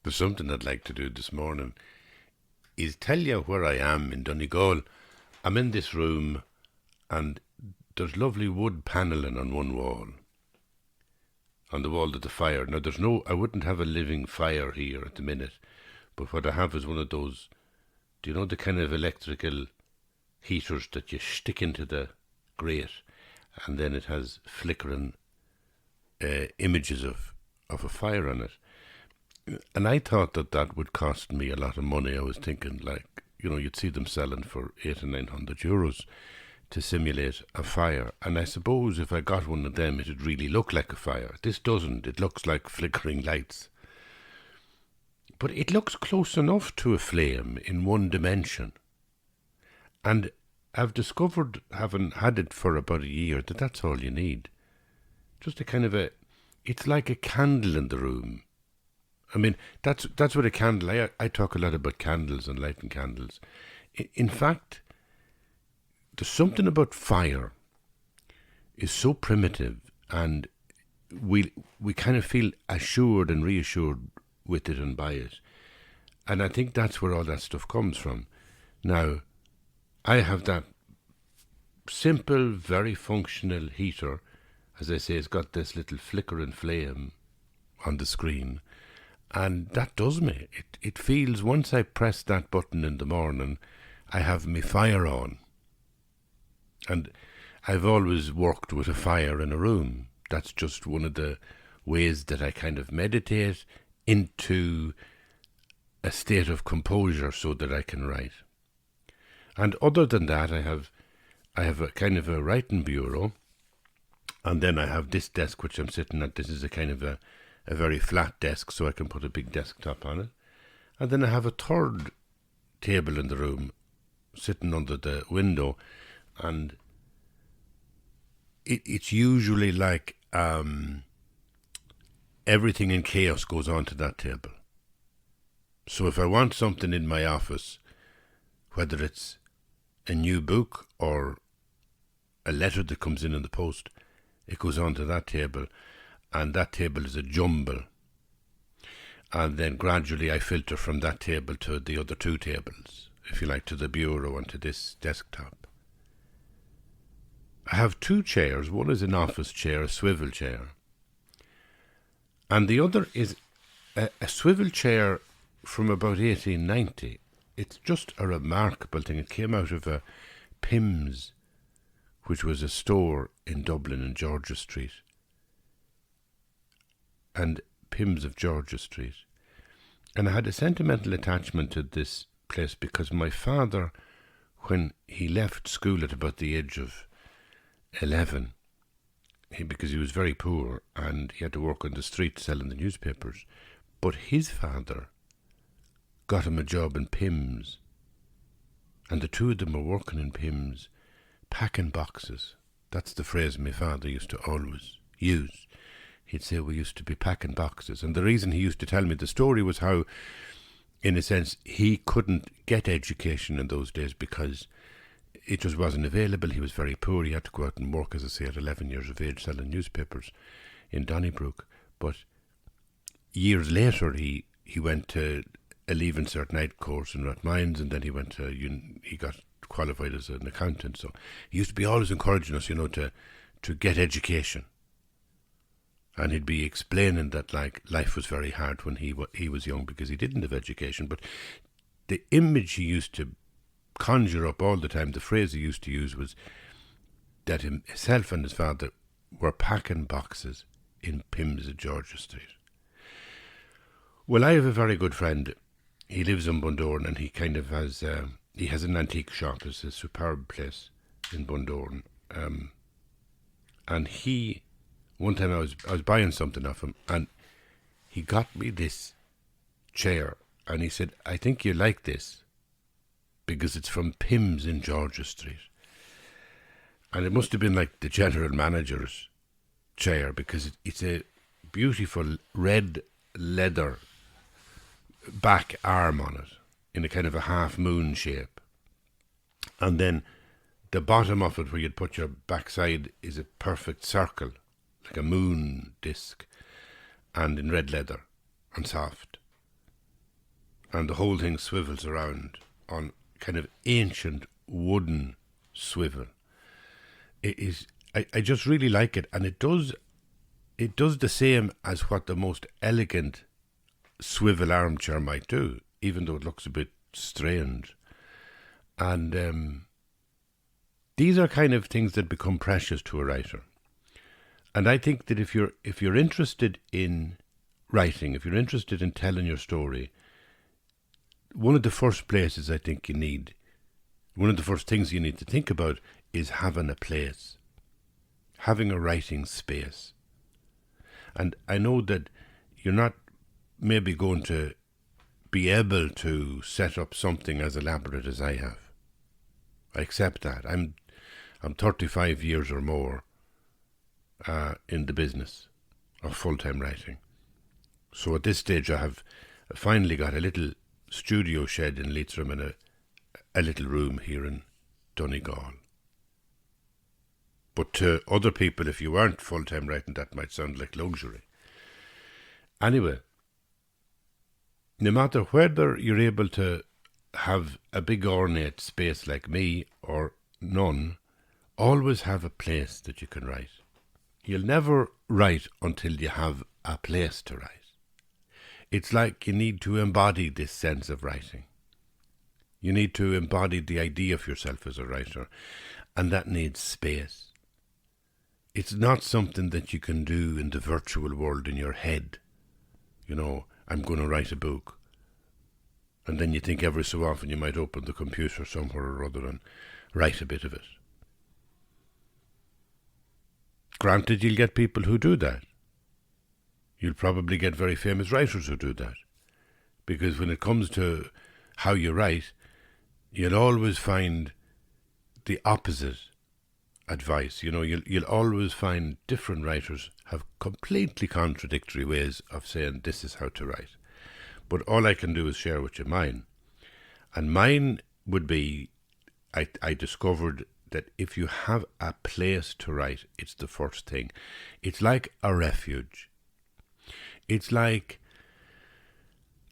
There's something I'd like to do this morning is tell you where I am in Donegal. I'm in this room and there's lovely wood panelling on one wall. On the wall of the fire. Now I wouldn't have a living fire here at the minute, but what I have is one of those, do you know the kind of electrical heaters that you stick into the grate and then it has flickering images of a fire on it. And I thought that would cost me a lot of money. I was thinking, you'd see them selling for 800 or 900 euros to simulate a fire. And I suppose if I got one of them, it'd really look like a fire. This doesn't. It looks like flickering lights. But it looks close enough to a flame in one dimension. And I've discovered, having had it for about a year, that that's all you need. Just it's like a candle in the room. I mean, that's what a candle, I talk a lot about candles and lighting candles. In fact, there's something about fire is so primitive, and we kind of feel assured and reassured with it and by it. And I think that's where all that stuff comes from. Now, I have that simple, very functional heater. As I say, it's got this little flickering flame on the screen. And that does me. It feels, once I press that button in the morning, I have my fire on. And I've always worked with a fire in a room. That's just one of the ways that I kind of meditate into a state of composure so that I can write. And other than that, I have a kind of a writing bureau. And then I have this desk which I'm sitting at. This is a kind of a very flat desk, so I can put a big desktop on it. And then I have a third table in the room sitting under the window, and it's usually like everything in chaos goes onto that table. So if I want something in my office, whether it's a new book or a letter that comes in the post, it goes onto that table. And that table is a jumble. And then gradually I filter from that table to the other two tables, if you like, to the bureau and to this desktop. I have two chairs. One is an office chair, a swivel chair. And the other is a swivel chair from about 1890. It's just a remarkable thing. It came out of a Pym's, which was a store in Dublin in Georgia Street. And Pym's of Georgia Street. And I had a sentimental attachment to this place because my father, when he left school at about the age of 11, because he was very poor and he had to work on the street selling the newspapers, but his father got him a job in Pym's, and the two of them were working in Pym's, packing boxes. That's the phrase my father used to always use. He'd say we used to be packing boxes. And the reason he used to tell me the story was how, in a sense, he couldn't get education in those days because it just wasn't available. He was very poor. He had to go out and work, as I say, at 11 years of age, selling newspapers in Donnybrook. But years later, he went to a Leaving Cert night course in Rathmines, and then he got qualified as an accountant. So he used to be always encouraging us, to get education. And he'd be explaining that life was very hard when he was young because he didn't have education. But the image he used to conjure up all the time, the phrase he used to use was that himself and his father were packing boxes in Pym's at Georgia Street. Well, I have a very good friend. He lives in Bundoran, and he kind of has an antique shop. It's a superb place in Bundoran. And one time I was buying something off him, and he got me this chair, and he said, I think you like this because it's from Pym's in Georgia Street. And it must have been like the general manager's chair because it's a beautiful red leather back arm on it in a kind of a half moon shape. And then the bottom of it where you'd put your backside is a perfect circle, like a moon disc, and in red leather and soft. and the whole thing swivels around on kind of ancient wooden swivel. It is. I just really like it, and it does the same as what the most elegant swivel armchair might do, even though it looks a bit strange. And these are kind of things that become precious to a writer. And I think that if you're interested in writing, if you're interested in telling your story, one of the first places I think one of the first things you need to think about is having a place, having a writing space. And I know that you're not maybe going to be able to set up something as elaborate as I have. I accept that. I'm 35 years or more in the business of full-time writing. So at this stage I have finally got a little studio shed in Leitrim and a little room here in Donegal. But to other people, if you aren't full-time writing, that might sound like luxury. Anyway, no matter whether you're able to have a big ornate space like me or none, always have a place that you can write. You'll never write until you have a place to write. It's like you need to embody this sense of writing. You need to embody the idea of yourself as a writer, and that needs space. It's not something that you can do in the virtual world in your head. You know, I'm going to write a book. And then you think every so often you might open the computer somewhere or other and write a bit of it. Granted, you'll get people who do that. You'll probably get very famous writers who do that. Because when it comes to how you write, you'll always find the opposite advice. You know, you'll always find different writers have completely contradictory ways of saying this is how to write. But all I can do is share with you mine. And mine would be, I discovered that if you have a place to write, it's the first thing. It's like a refuge. It's like,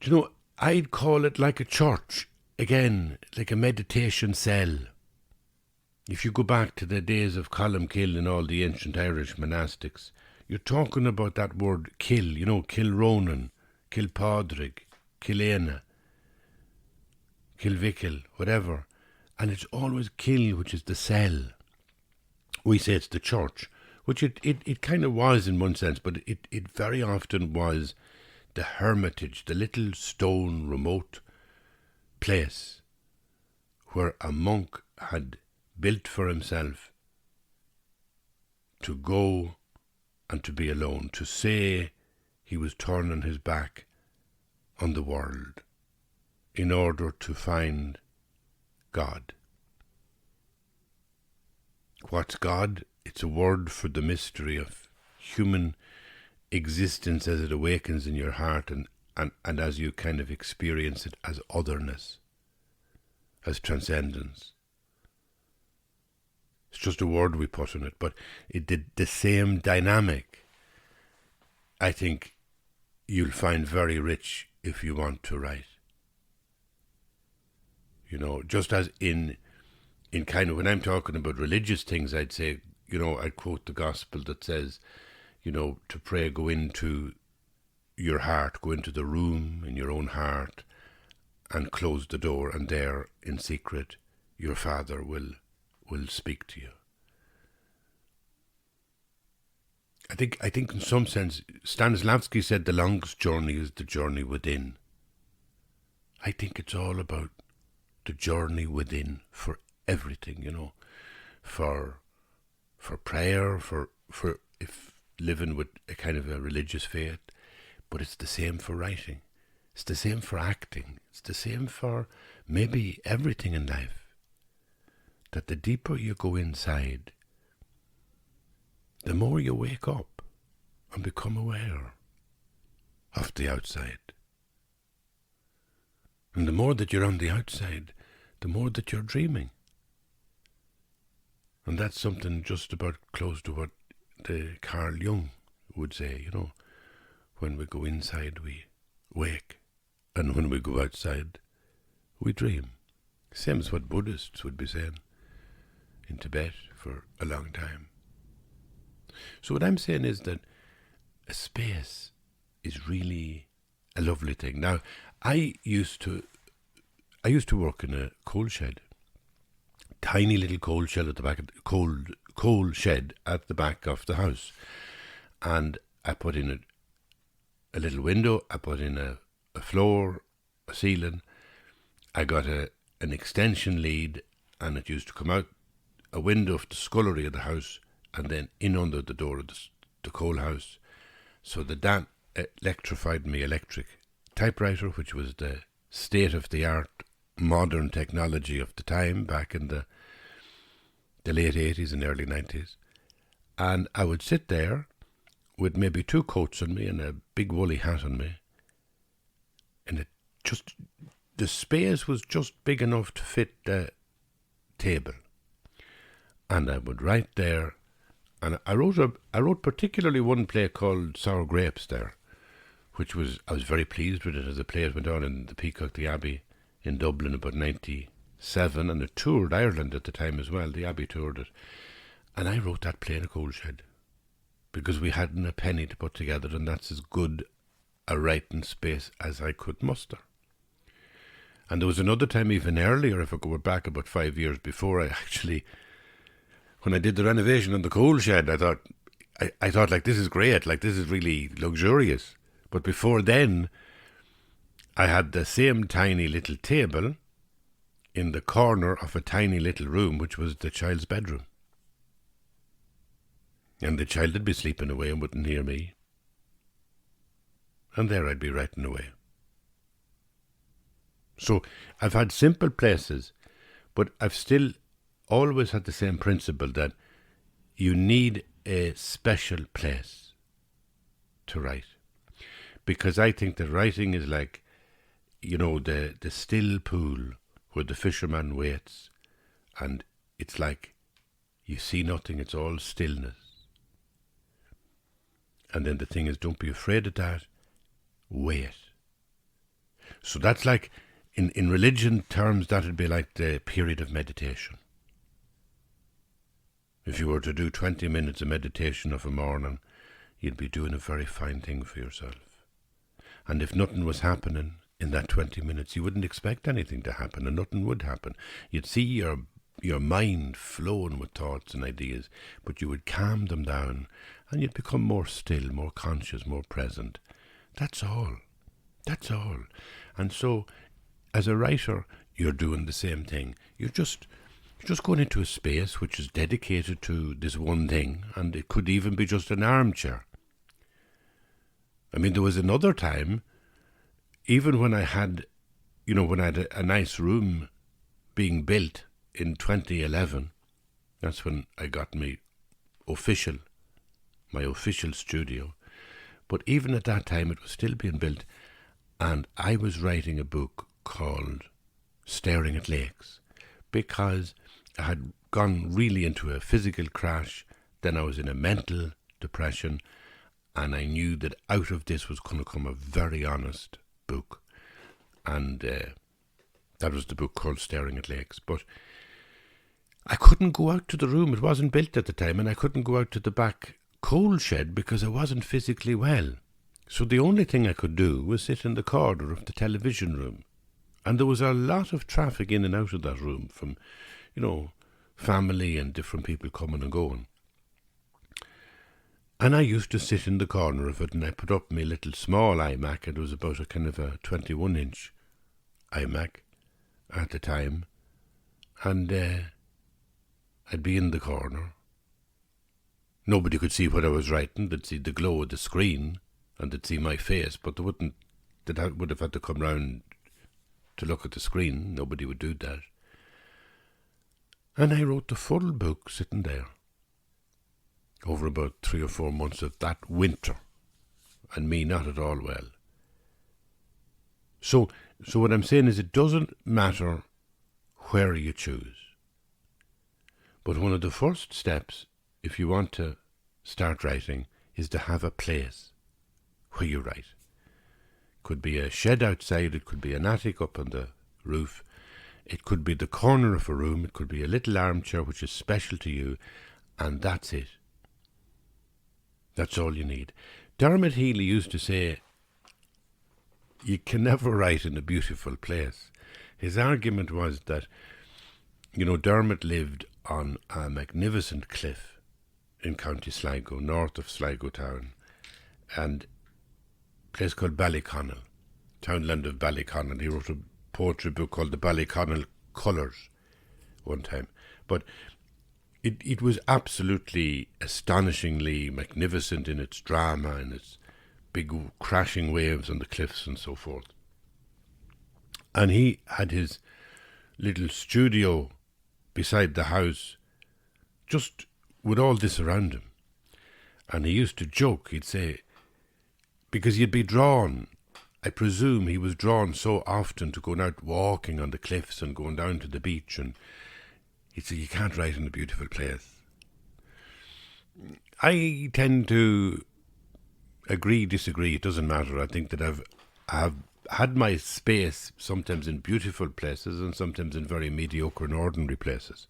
you know, I'd call it like a church. Again, like a meditation cell. If you go back to the days of Columkill and all the ancient Irish monastics, you're talking about that word kill, you know, Kilronan, Kilpadraig, Kilena, Kilvickle, whatever. And it's always kill, which is the cell. We say it's the church, which it kind of was in one sense, but it very often was the hermitage, the little stone remote place where a monk had built for himself to go and to be alone, to say he was turning his back on the world in order to find God. What's God? It's a word for the mystery of human existence as it awakens in your heart and as you kind of experience it as otherness, as transcendence. It's just a word we put on it, but it did the same dynamic. I think you'll find very rich if you want to write. You know, just as in kind of when I'm talking about religious things, I'd say, you know, I'd quote the gospel that says, you know, to pray, go into your heart, go into the room in your own heart and close the door, and there in secret your Father will speak to you. I think in some sense, Stanislavski said the longest journey is the journey within. I think it's all about the journey within for everything, you know, for prayer, for if living with a kind of a religious faith, but it's the same for writing. It's the same for acting. It's the same for maybe everything in life. That the deeper you go inside, the more you wake up and become aware of the outside. And the more that you're on the outside, the more that you're dreaming. And that's something just about close to what the Carl Jung would say, you know, when we go inside we wake And when we go outside, we dream. Same as what Buddhists would be saying in Tibet for a long time. So what I'm saying is that a space is really a lovely thing. Now, I used to work in a coal shed, tiny little coal shed at the back of coal shed at the back of the house, and I put in a little window. I put in a floor, a ceiling. I got an extension lead, and it used to come out a window of the scullery of the house, and then in under the door of the coal house. So that electrified me electric typewriter, which was the state-of-the-art modern technology of the time back in the late 80s and early 90s. And I would sit there with maybe 2 coats on me and a big woolly hat on me. And the space was just big enough to fit the table. And I would write there. And I wrote particularly one play called Sour Grapes there, which I was very pleased with it as a play. It went on in the Peacock, the Abbey in Dublin about 97, and it toured Ireland at the time as well. The Abbey toured it. And I wrote that play in a coal shed because we hadn't a penny to put together, and that's as good a writing space as I could muster. And there was another time even earlier, if I go back about 5 years before, when I did the renovation on the coal shed, I thought like, this is great, like this is really luxurious. But before then, I had the same tiny little table in the corner of a tiny little room, which was the child's bedroom. And the child would be sleeping away and wouldn't hear me. And there I'd be writing away. So I've had simple places, but I've still always had the same principle that you need a special place to write. Because I think that writing is like, the still pool where the fisherman waits, and it's like you see nothing, it's all stillness. And then the thing is, don't be afraid of that, wait. So that's like, in religion terms, that'd be like the period of meditation. If you were to do 20 minutes of meditation of a morning, you'd be doing a very fine thing for yourself. And if nothing was happening in that 20 minutes, you wouldn't expect anything to happen, and nothing would happen. You'd see your mind flowing with thoughts and ideas, but you would calm them down, and you'd become more still, more conscious, more present. That's all. That's all. And so, as a writer, you're doing the same thing. You're just going into a space which is dedicated to this one thing, and it could even be just an armchair. I mean, there was another time, even when I had, a nice room being built in 2011, that's when I got my official studio. But even at that time, it was still being built, and I was writing a book called Staring at Lakes, because I had gone really into a physical crash, then I was in a mental depression, and I knew that out of this was going to come a very honest book. And that was the book called Staring at Lakes. But I couldn't go out to the room. It wasn't built at the time, and I couldn't go out to the back coal shed because I wasn't physically well. So the only thing I could do was sit in the corner of the television room. And there was a lot of traffic in and out of that room from, family and different people coming and going. And I used to sit in the corner of it, and I put up my little small iMac. It was about a kind of a 21-inch iMac at the time. And I'd be in the corner. Nobody could see what I was writing. They'd see the glow of the screen, and they'd see my face, but they would have had to come round to look at the screen. Nobody would do that. And I wrote the full book sitting there over about 3 or 4 months of that winter, and me not at all well. So what I'm saying is, it doesn't matter where you choose. But one of the first steps, if you want to start writing, is to have a place where you write. could be a shed outside, it could be an attic up on the roof, it could be the corner of a room, it could be a little armchair which is special to you, and that's it. That's all you need. Dermot Healy used to say, you can never write in a beautiful place. His argument was that, Dermot lived on a magnificent cliff in County Sligo, north of Sligo town, and a place called Ballyconnell, townland of Ballyconnell. He wrote a poetry book called The Ballyconnell Colours one time. But it was absolutely astonishingly magnificent in its drama and its big crashing waves on the cliffs and so forth. And he had his little studio beside the house, just with all this around him. And he used to joke, he'd say, because he'd be drawn, I presume he was drawn so often to going out walking on the cliffs and going down to the beach, and he'd say, you can't write in a beautiful place. I tend to agree, disagree, it doesn't matter. I think that I've had my space sometimes in beautiful places and sometimes in very mediocre and ordinary places.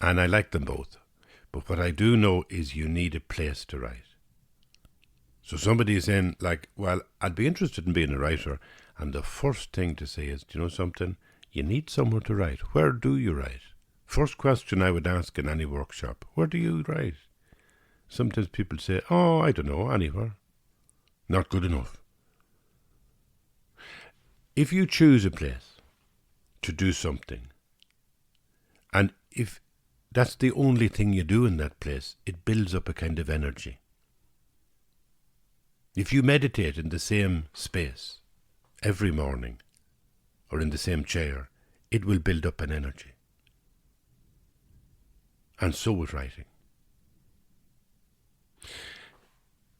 And I like them both. But what I do know is you need a place to write. So somebody is saying, well, I'd be interested in being a writer. And the first thing to say is, do you know something? You need somewhere to write. Where do you write? First question I would ask in any workshop, where do you write? Sometimes people say, I don't know, anywhere. Not good enough. If you choose a place to do something, and if that's the only thing you do in that place, it builds up a kind of energy. If you meditate in the same space every morning, or in the same chair, it will build up an energy. And so with writing.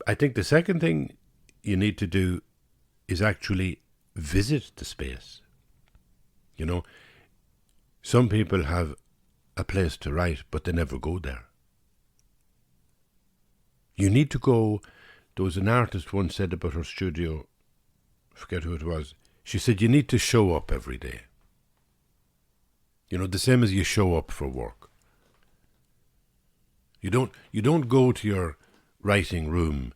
I think the second thing you need to do is actually visit the space. Some people have a place to write, but they never go there. You need to go. There was an artist once said about her studio, I forget who it was, she said you need to show up every day. The same as you show up for work. You don't go to your writing room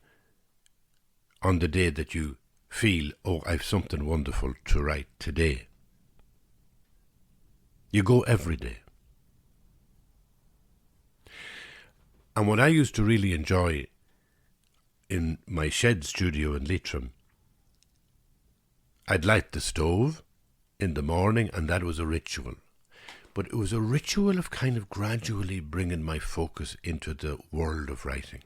on the day that you feel, I've something wonderful to write today. You go every day. And what I used to really enjoy in my shed studio in Leitrim, I'd light the stove in the morning, and that was a ritual. But it was a ritual of kind of gradually bringing my focus into the world of writing.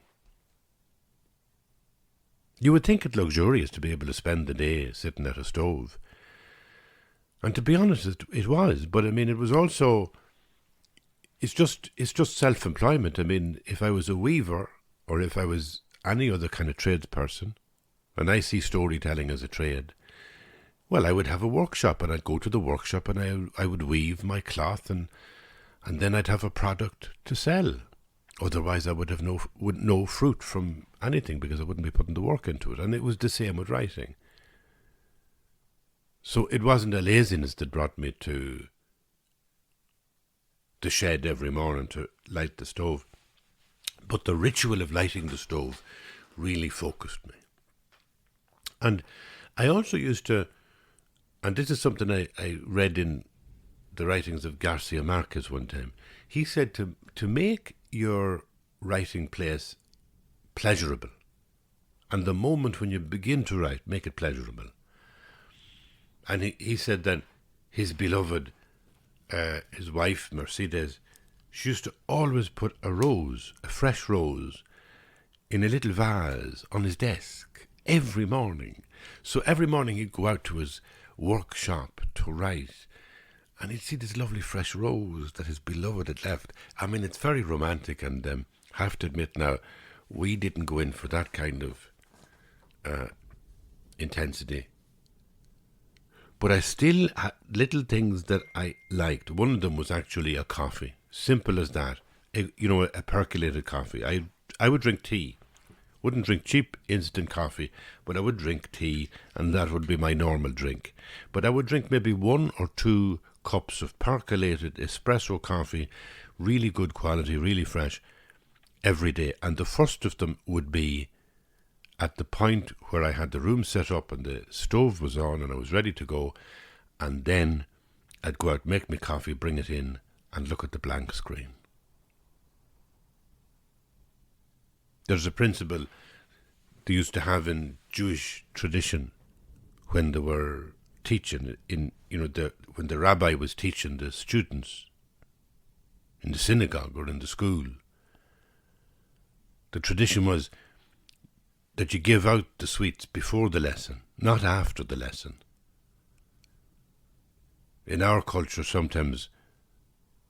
You would think it luxurious to be able to spend the day sitting at a stove. And to be honest, it was. But it was also, it's just self-employment. If I was a weaver, or if I was any other kind of tradesperson, and I see storytelling as a trade, well, I would have a workshop, and I'd go to the workshop and I would weave my cloth, and then I'd have a product to sell. Otherwise, I would have no fruit from anything, because I wouldn't be putting the work into it. And it was the same with writing. So it wasn't a laziness that brought me to the shed every morning to light the stove. But the ritual of lighting the stove really focused me. And I also used to, and this is something I read in the writings of Garcia Marquez one time. He said to make your writing place pleasurable, and the moment when you begin to write, make it pleasurable. And he said that his beloved, his wife, Mercedes, she used to always put a fresh rose, in a little vase on his desk every morning. So every morning he'd go out to his workshop to write, and he'd see this lovely fresh rose that his beloved had left. It's very romantic, and I have to admit now, we didn't go in for that kind of intensity. But I still had little things that I liked. One of them was actually a coffee. Simple as that. A percolated coffee. I would drink tea Wouldn't drink cheap instant coffee, but I would drink tea, and that would be my normal drink. But I would drink maybe 1 or 2 cups of percolated espresso coffee, really good quality, really fresh, every day. And the first of them would be at the point where I had the room set up and the stove was on and I was ready to go, and then I'd go out, make me coffee, bring it in, and look at the blank screen. There's a principle they used to have in Jewish tradition when they were teaching when the rabbi was teaching the students in the synagogue or in the school. The tradition was that you give out the sweets before the lesson, not after the lesson. In our culture, sometimes,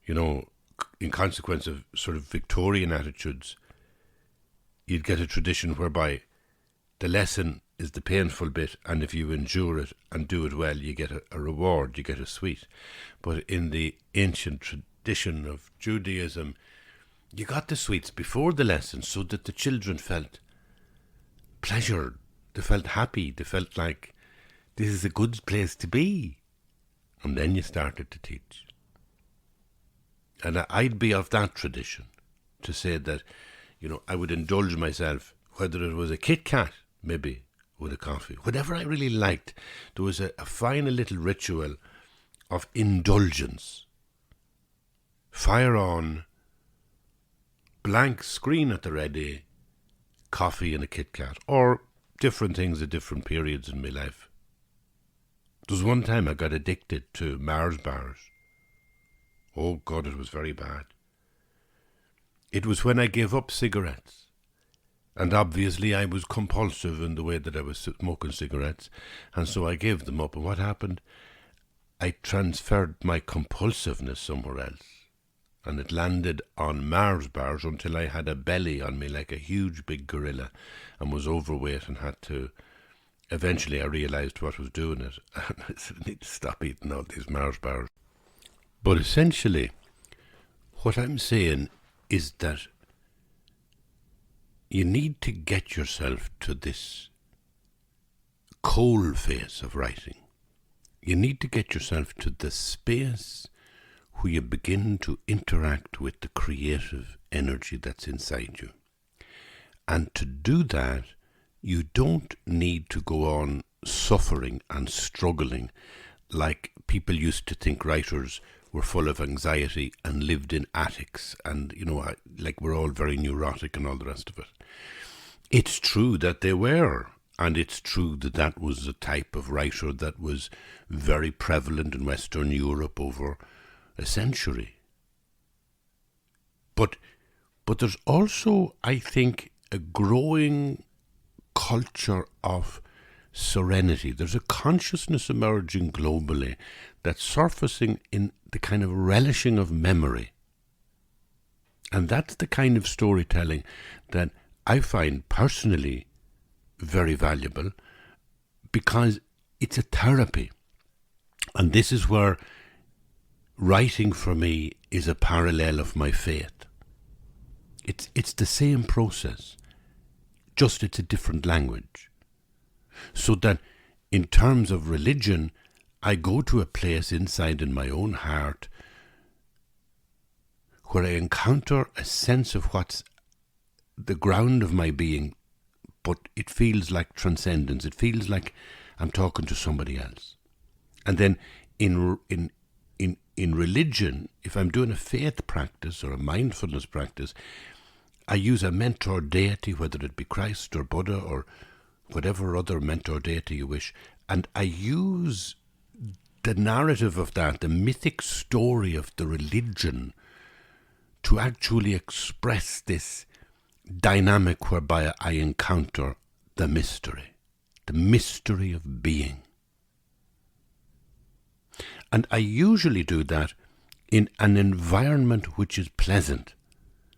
in consequence of sort of Victorian attitudes, you'd get a tradition whereby the lesson is the painful bit, and if you endure it and do it well, you get a reward, you get a sweet. But in the ancient tradition of Judaism, you got the sweets before the lesson so that the children felt pleasure, they felt happy, they felt like this is a good place to be. And then you started to teach. And I'd be of that tradition, to say that I would indulge myself, whether it was a Kit Kat, maybe, with a coffee. Whatever I really liked, there was a final little ritual of indulgence. Fire on, blank screen at the ready, coffee and a Kit Kat, or different things at different periods in my life. There was one time I got addicted to Mars bars. Oh God, it was very bad. It was when I gave up cigarettes. And obviously I was compulsive in the way that I was smoking cigarettes. And so I gave them up. And what happened? I transferred my compulsiveness somewhere else. And it landed on Mars bars until I had a belly on me like a huge big gorilla and was overweight and had to... Eventually I realised what was doing it. And I said, I need to stop eating all these Mars bars. But essentially, what I'm saying is that you need to get yourself to this cold phase of writing. You need to get yourself to the space where you begin to interact with the creative energy that's inside you. And to do that, you don't need to go on suffering and struggling like people used to think writers were full of anxiety and lived in attics and, like we're all very neurotic and all the rest of it. It's true that they were, and it's true that that was a type of writer that was very prevalent in Western Europe over a century. But there's also, I think, a growing culture of serenity. There's a consciousness emerging globally that's surfacing in the kind of relishing of memory. And that's the kind of storytelling that I find personally very valuable, because it's a therapy. And this is where writing for me is a parallel of my faith. It's the same process, just it's a different language. So that in terms of religion, I go to a place inside in my own heart where I encounter a sense of what's the ground of my being, but it feels like transcendence. It feels like I'm talking to somebody else. And then in religion, if I'm doing a faith practice or a mindfulness practice, I use a mentor deity, whether it be Christ or Buddha or whatever other mentor deity you wish, and I use the narrative of that, the mythic story of the religion, to actually express this dynamic whereby I encounter the mystery of being. And I usually do that in an environment which is pleasant.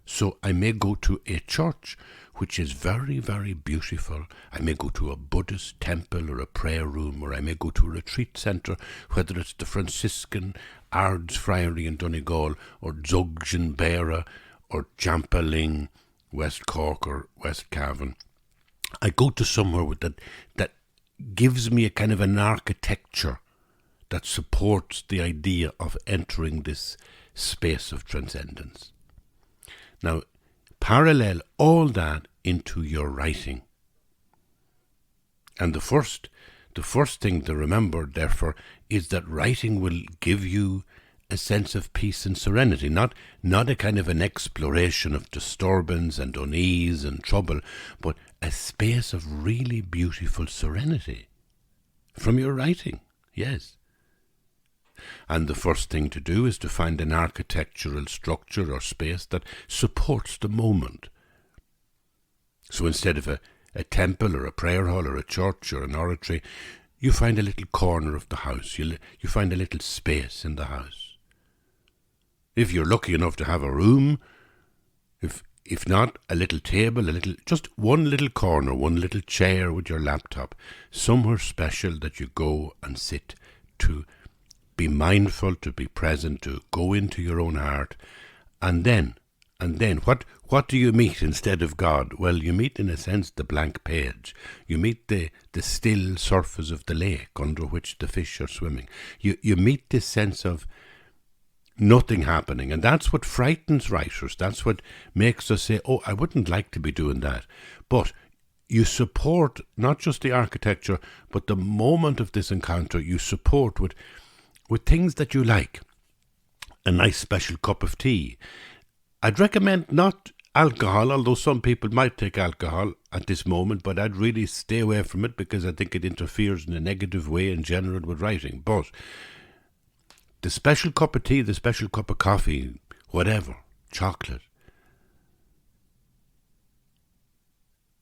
So I may go to a church which is very, very beautiful. I may go to a Buddhist temple or a prayer room, or I may go to a retreat centre, whether it's the Franciscan Ards Friary in Donegal, or Zugg in Beara, or Jampaling, West Cork or West Cavan. I go to somewhere that gives me a kind of an architecture that supports the idea of entering this space of transcendence. Now, parallel all that into your writing. And the first thing to remember, therefore, is that writing will give you a sense of peace and serenity, not a kind of an exploration of disturbance and unease and trouble, but a space of really beautiful serenity from your writing, yes. And the first thing to do is to find an architectural structure or space that supports the moment. So instead of a temple or a prayer hall or a church or an oratory, you find a little corner of the house. You find a little space in the house. If you're lucky enough to have a room, if not, a little table, just one little corner, one little chair with your laptop, somewhere special that you go and sit to be mindful, to be present, to go into your own heart. And then, what do you meet instead of God? Well, you meet, in a sense, the blank page. You meet the still surface of the lake under which the fish are swimming. You meet this sense of nothing happening. And that's what frightens writers. That's what makes us say, oh, I wouldn't like to be doing that. But you support not just the architecture, but the moment of this encounter, you support with things that you like. A nice special cup of tea. I'd recommend not alcohol, although some people might take alcohol at this moment, but I'd really stay away from it because I think it interferes in a negative way in general with writing. But the special cup of tea, the special cup of coffee, whatever, chocolate.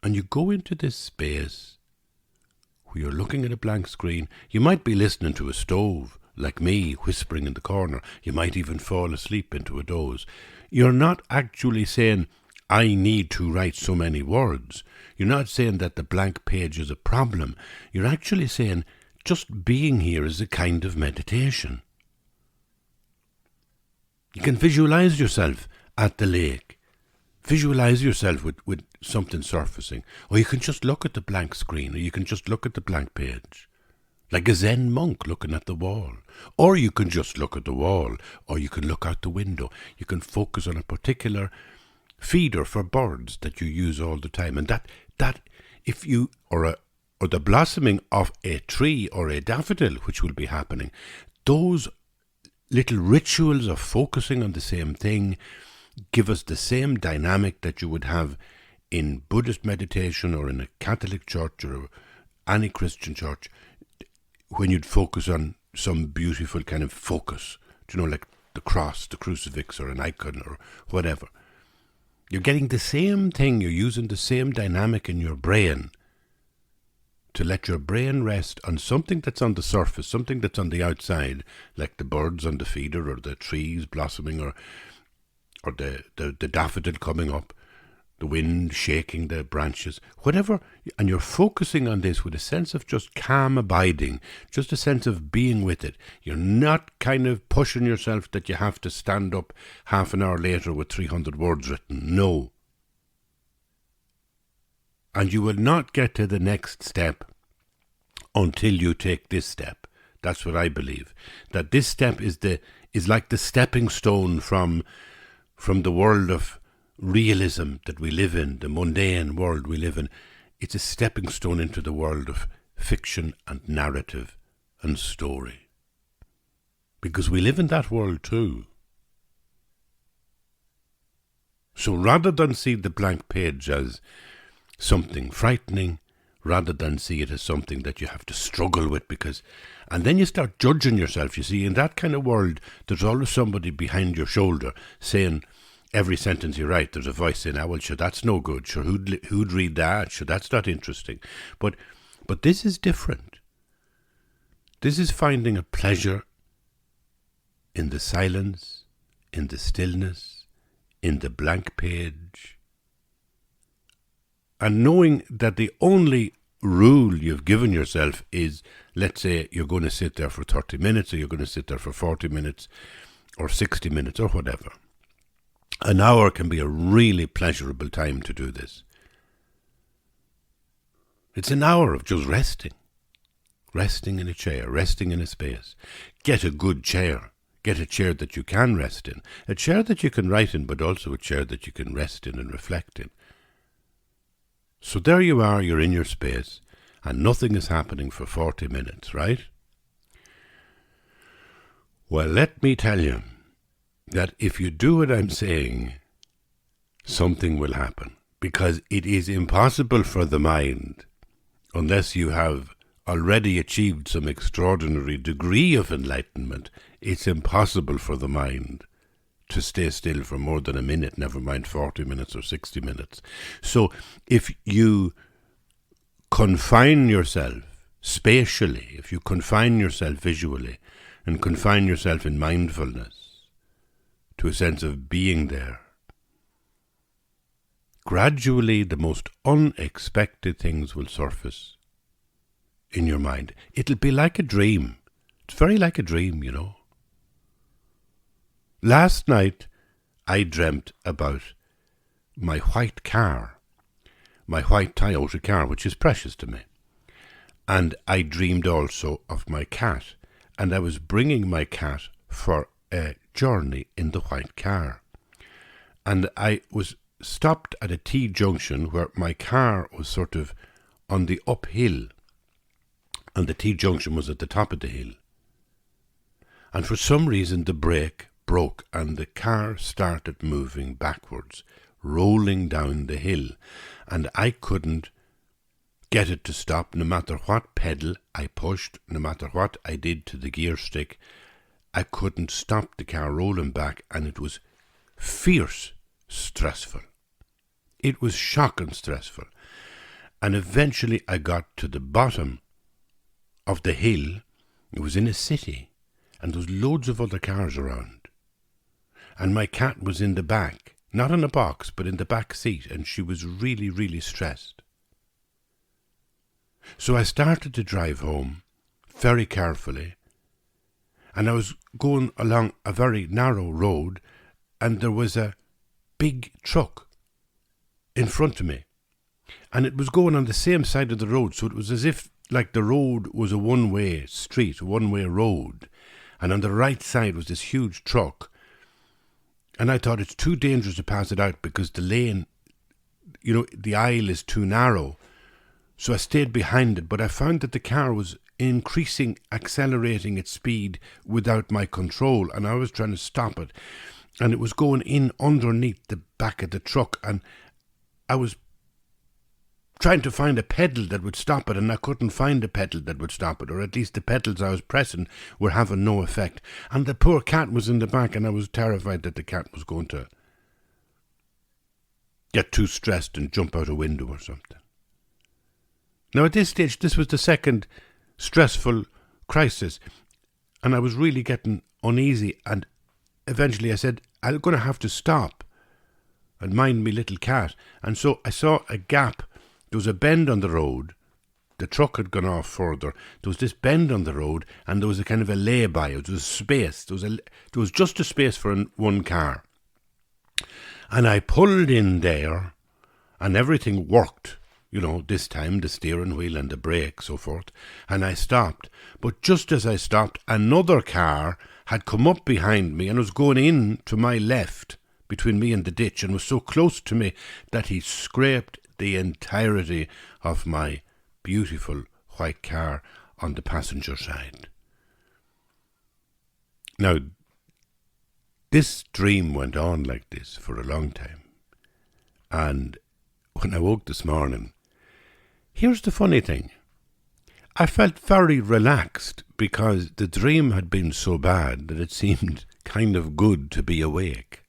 And you go into this space where you're looking at a blank screen. You might be listening to a stove, like me, whispering in the corner. You might even fall asleep into a doze. You're not actually saying, I need to write so many words. You're not saying that the blank page is a problem. You're actually saying, just being here is a kind of meditation. You can visualize yourself at the lake. Visualize yourself with something surfacing. Or you can just look at the blank screen, or you can just look at the blank page. Like a Zen monk looking at the wall. Or you can just look at the wall, or you can look out the window. You can focus on a particular feeder for birds that you use all the time. And that if you, or the blossoming of a tree or a daffodil, which will be happening, those little rituals of focusing on the same thing give us the same dynamic that you would have in Buddhist meditation or in a Catholic church or any Christian church when you'd focus on some beautiful kind of focus, like the cross, the crucifix or an icon or whatever. You're getting the same thing, you're using the same dynamic in your brain to let your brain rest on something that's on the surface, something that's on the outside, like the birds on the feeder or the trees blossoming or the daffodil coming up, the wind shaking the branches, whatever. And you're focusing on this with a sense of just calm abiding, just a sense of being with it. You're not kind of pushing yourself that you have to stand up half an hour later with 300 words written. No. And you will not get to the next step until you take this step. That's what I believe. That this step is like the stepping stone from the world of realism that we live in, the mundane world we live in. It's a stepping stone into the world of fiction and narrative and story. Because we live in that world too. So rather than see the blank page as something frightening, rather than see it as something that you have to struggle with and then you start judging yourself. You see, in that kind of world, there's always somebody behind your shoulder saying every sentence you write, there's a voice saying, well, sure, that's no good. Sure, who'd read that? Sure, that's not interesting. But this is different. This is finding a pleasure in the silence, in the stillness, in the blank page, and knowing that the only rule you've given yourself is, let's say you're going to sit there for 30 minutes or you're going to sit there for 40 minutes or 60 minutes or whatever. An hour can be a really pleasurable time to do this. It's an hour of just resting. Resting in a chair, resting in a space. Get a good chair. Get a chair that you can rest in. A chair that you can write in, but also a chair that you can rest in and reflect in. So there you are, you're in your space, and nothing is happening for 40 minutes, right? Well, let me tell you that if you do what I'm saying, something will happen. Because it is impossible for the mind, unless you have already achieved some extraordinary degree of enlightenment, it's impossible for the mind to stay still for more than a minute, never mind 40 minutes or 60 minutes. So if you confine yourself spatially, if you confine yourself visually, and confine yourself in mindfulness to a sense of being there, gradually the most unexpected things will surface in your mind. It'll be like a dream. It's very like a dream, you know. Last night I dreamt about my white car, my white Toyota car, which is precious to me. And I dreamed also of my cat, and I was bringing my cat for a journey in the white car. And I was stopped at a T-junction where my car was sort of on the uphill, and the T-junction was at the top of the hill. And for some reason the brake broke and the car started moving backwards, rolling down the hill, and I couldn't get it to stop. No matter what pedal I pushed, no matter what I did to the gear stick, I couldn't stop the car rolling back, and it was fierce stressful. It was shocking stressful. And eventually I got to the bottom of the hill. It was in a city, and there was loads of other cars around. And my cat was in the back, not in a box, but in the back seat, and she was really, really stressed. So I started to drive home very carefully, and I was going along a very narrow road, and there was a big truck in front of me, and it was going on the same side of the road, so it was as if like the road was a one-way street, a one-way road, and on the right side was this huge truck. And I thought, it's too dangerous to pass it out because the lane, you know, the aisle is too narrow. So I stayed behind it, but I found that the car was accelerating its speed without my control, and I was trying to stop it. And it was going in underneath the back of the truck, and I was trying to find a pedal that would stop it, and I couldn't find a pedal that would stop it, or at least the pedals I was pressing were having no effect. And the poor cat was in the back, and I was terrified that the cat was going to get too stressed and jump out a window or something. Now at this stage, this was the second stressful crisis, and I was really getting uneasy, and eventually I said, I'm going to have to stop and mind me little cat. And so I saw a gap. There was a bend on the road. The truck had gone off further. There was this bend on the road, and there was a kind of a lay-by. There was a space. There was just a space for one car. And I pulled in there, and everything worked. You know, this time, the steering wheel and the brake, so forth. And I stopped. But just as I stopped, another car had come up behind me and was going in to my left, between me and the ditch, and was so close to me that he scraped the entirety of my beautiful white car on the passenger side. Now, this dream went on like this for a long time. And when I woke this morning, here's the funny thing. I felt very relaxed because the dream had been so bad that it seemed kind of good to be awake.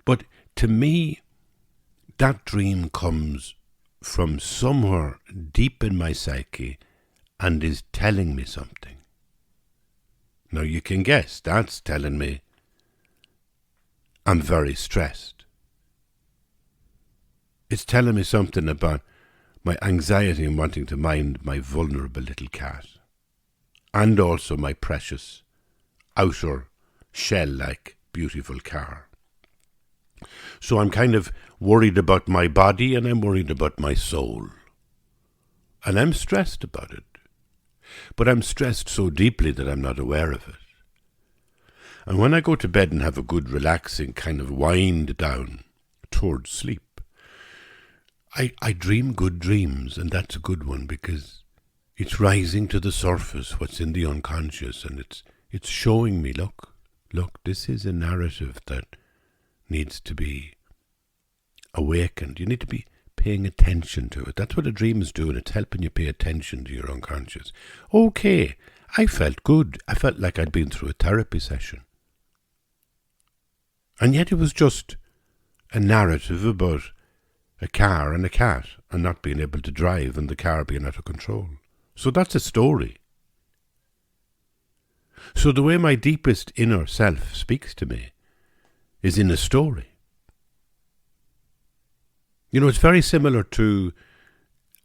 But to me, that dream comes from somewhere deep in my psyche and is telling me something. Now you can guess, that's telling me I'm very stressed. It's telling me something about my anxiety and wanting to mind my vulnerable little cat, and also my precious, outer, shell-like, beautiful car. So I'm kind of worried about my body, and I'm worried about my soul. And I'm stressed about it. But I'm stressed so deeply that I'm not aware of it. And when I go to bed and have a good relaxing kind of wind down towards sleep, I dream good dreams, and that's a good one because it's rising to the surface what's in the unconscious, and it's showing me, look, this is a narrative that needs to be awakened. You need to be paying attention to it. That's what a dream is doing. It's helping you pay attention to your unconscious. Okay, I felt good. I felt like I'd been through a therapy session. And yet it was just a narrative about a car and a cat and not being able to drive and the car being out of control. So that's a story. So the way my deepest inner self speaks to me is in a story. You know, it's very similar to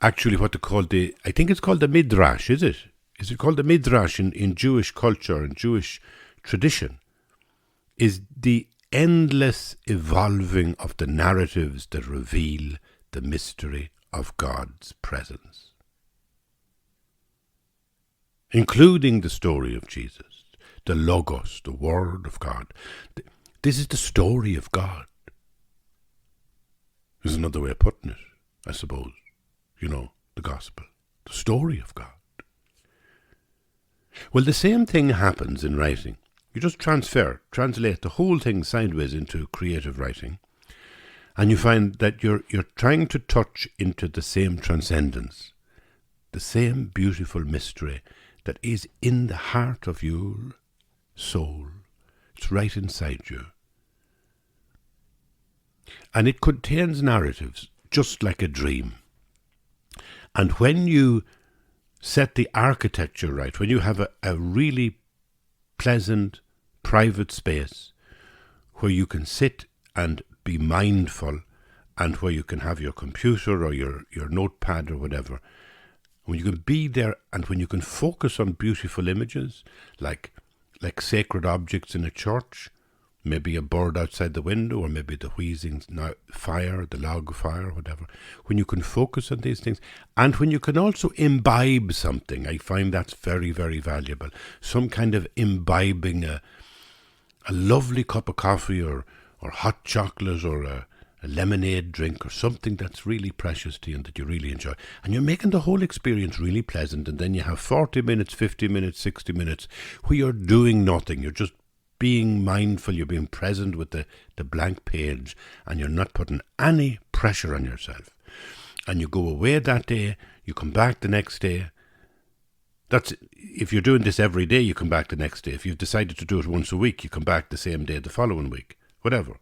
actually what they call I think it's called the midrash, is it? Is it called the midrash in Jewish culture and Jewish tradition? Is the endless evolving of the narratives that reveal the mystery of God's presence, including the story of Jesus, the Logos, the Word of God. This is the story of God. There's another way of putting it, I suppose. You know, the gospel, the story of God. Well, the same thing happens in writing. You just translate the whole thing sideways into creative writing, and you find that you're trying to touch into the same transcendence, the same beautiful mystery that is in the heart of your soul. It's right inside you. And it contains narratives, just like a dream. And when you set the architecture right, when you have a really pleasant, private space where you can sit and be mindful, and where you can have your computer or your notepad or whatever, when you can be there and when you can focus on beautiful images, like sacred objects in a church, maybe a bird outside the window, or maybe the wheezing fire, the log fire, whatever. When you can focus on these things, and when you can also imbibe something, I find that's very, very valuable. Some kind of imbibing a lovely cup of coffee or hot chocolate or a lemonade drink or something that's really precious to you and that you really enjoy. And you're making the whole experience really pleasant, and then you have 40 minutes, 50 minutes, 60 minutes where you're doing nothing. You're just being mindful, you're being present with the blank page, and you're not putting any pressure on yourself. And you go away that day, you come back the next day. That's if you're doing this every day, you come back the next day. If you've decided to do it once a week, you come back the same day the following week, whatever.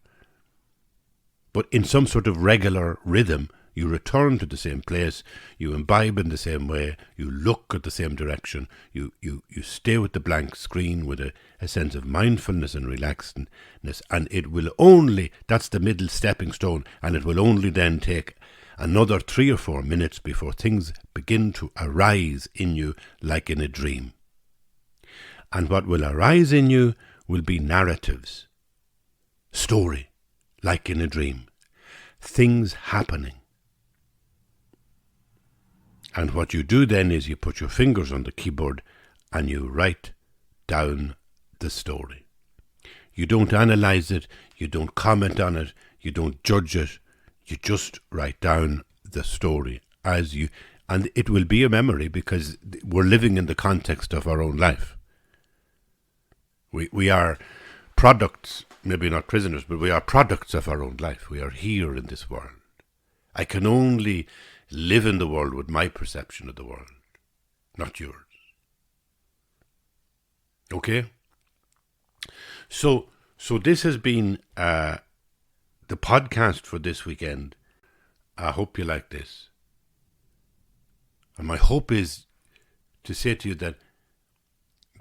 But in some sort of regular rhythm, you return to the same place, you imbibe in the same way, you look at the same direction, you stay with the blank screen with a sense of mindfulness and relaxedness, and it will only, that's the middle stepping stone, and it will only then take another 3 or 4 minutes before things begin to arise in you like in a dream. And what will arise in you will be narratives, story, like in a dream, things happening. And what you do then is you put your fingers on the keyboard and you write down the story. You don't analyze it, you don't comment on it, you don't judge it, you just write down the story as you, and it will be a memory because we're living in the context of our own life. We are products, maybe not prisoners, but we are products of our own life. We are here in this world. I can only live in the world with my perception of the world, not yours. Okay? So this has been the podcast for this weekend. I hope you like this. And my hope is to say to you that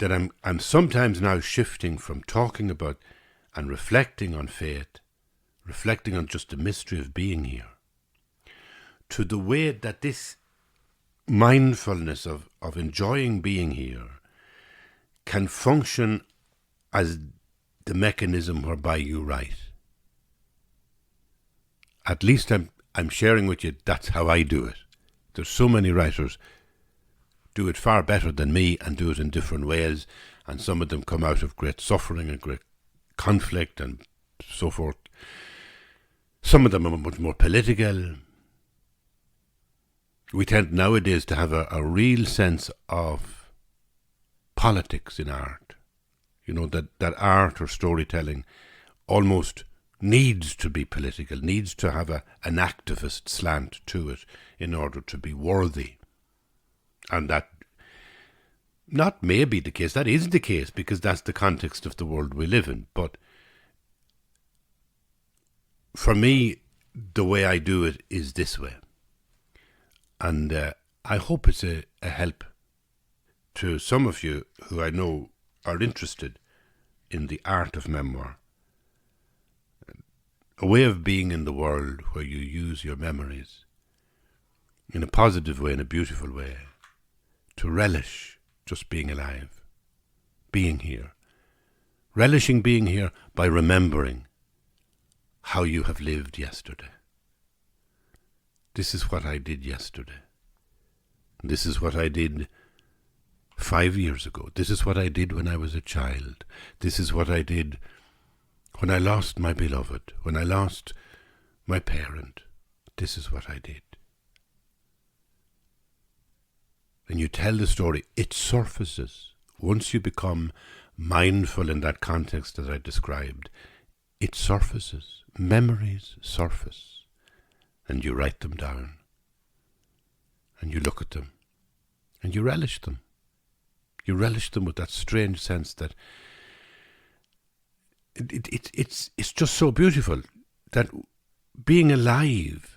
I'm sometimes now shifting from talking about and reflecting on faith, reflecting on just the mystery of being here, to the way that this mindfulness of enjoying being here can function as the mechanism whereby you write. At least I'm sharing with you that's how I do it. There's so many writers do it far better than me and do it in different ways, and some of them come out of great suffering and great conflict and so forth. Some of them are much more political. We tend nowadays to have a real sense of politics in art. You know, that art or storytelling almost needs to be political, needs to have an activist slant to it in order to be worthy. And that not may be the case, that is the case, because that's the context of the world we live in. But for me, the way I do it is this way. And I hope it's a help to some of you who I know are interested in the art of memoir. A way of being in the world where you use your memories in a positive way, in a beautiful way, to relish just being alive, being here. Relishing being here by remembering how you have lived yesterday. This is what I did yesterday. This is what I did 5 years ago. This is what I did when I was a child. This is what I did when I lost my beloved, when I lost my parent. This is what I did. And you tell the story, it surfaces. Once you become mindful in that context that I described, it surfaces. Memories surface. And you write them down. And you look at them. And you relish them. You relish them with that strange sense that it's just so beautiful that being alive,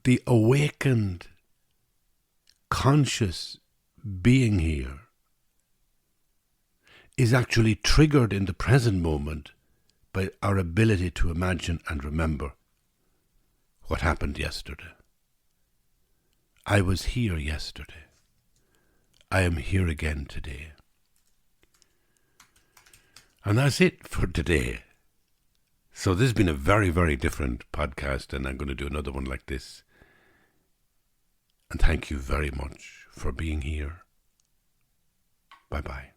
the awakened, conscious being here, is actually triggered in the present moment by our ability to imagine and remember what happened yesterday. I was here yesterday. I am here again today. And that's it for today. So this has been a very, very different podcast, and I'm going to do another one like this. And thank you very much for being here. Bye-bye.